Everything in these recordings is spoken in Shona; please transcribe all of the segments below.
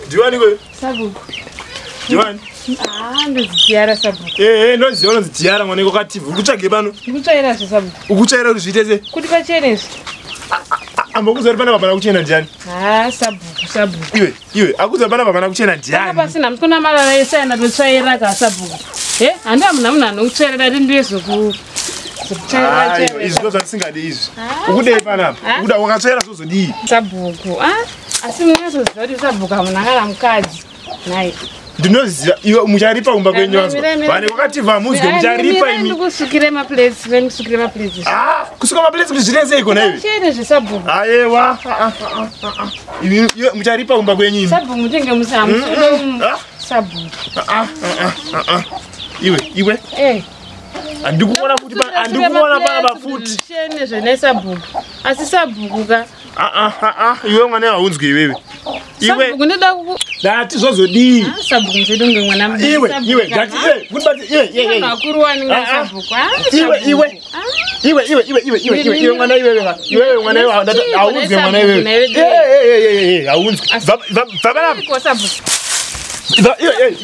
Diwani kwe? Sabhuku. Diwani? Ndozidyara Sabhuku. Ndoziona ndozidyara mwaneko kativhu. Ukutsvage pano? Ndikutsvaira zve Sabhuku. Ukutsvaira kuti zviite sei? Kuti pachene izvi. Ambokuzori pana papana kuchena ndiani? Sabhuku. Iwe, akuzori pana papana kuchena ndiani? Pasina mukona marara ese anotsvaira ka Sabhuku. Handa munhu anokutsvaira ndindizoku. Izvo zvandisingadi izvi. Ukudei panapa? Ukuda wakatsvaira zvozodii? Sabhuku. Asi munozoziva kuti Sabhuku munhu akana mukadzi. Nai. Ndinoziva iwe mucharipa kumba kwenyu wanzwa. Vane kwakativha muzwe mucharipa imi. Ndikusukire maplates, kusuka maplates kuti zviite sei kona iwe? Chene zveSabhuku. Aiwa. Iwe mucharipa kumba kwenyu imi. Sabhuku mutenge musamu. Sabhuku. Iwe. Andikuona kuti andikuona pana bafuti. Chene zvene Sabhuku. Asi Sabhuku ka. Iwe mwana waunzwe iwewe. Sabhuku ndoda ku. Dati zvozodii? Sabhuku ndinge mwana mudiki. Iwe dati kuti bati iwe. Nakuru wani nga Sabhuku. Iwe mwana iwewe. Iwewe mwana iwewe aunzwe mwana iwewe. Aunzwe. Vabana. Ko Sabhuku.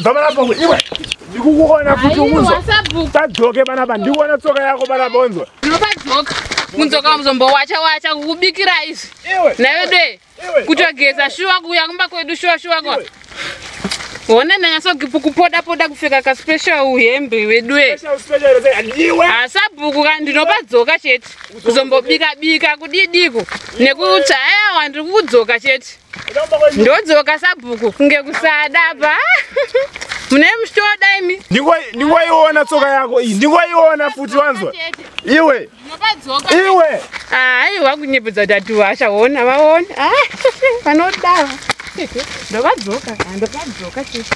Vabana pongo iwe. Ndikukuona futhi ukuzwa. Sabhuku. Tadzoke bana ba ndikuona tsoka yako bana bonzwa. Ndinobadzoka. Kunzoka muzombo wacha kukubikira izvi. Nawe dwe. Kutogeza shuwa kuya kumba kwedu shuwa kwa. Wona nanyaso kupoda kupfeka ka special uhembe wedwe. Special ndiwe. Sabhuku ka ndinobadzoka chete. Kuzombobika kudidiko. Nekuti ndiri kudzoka chete. Ndodzoka Sabhuku kunge kusada pa. Mune mshoda imi. Ndingoiona tsoka yako iyi. Ndingoiona futhi wanzwa. Iwe. Iwe. Aiwa kunyepedza tatu washa wona vaona. Panodawa. Ndobadzoka chete.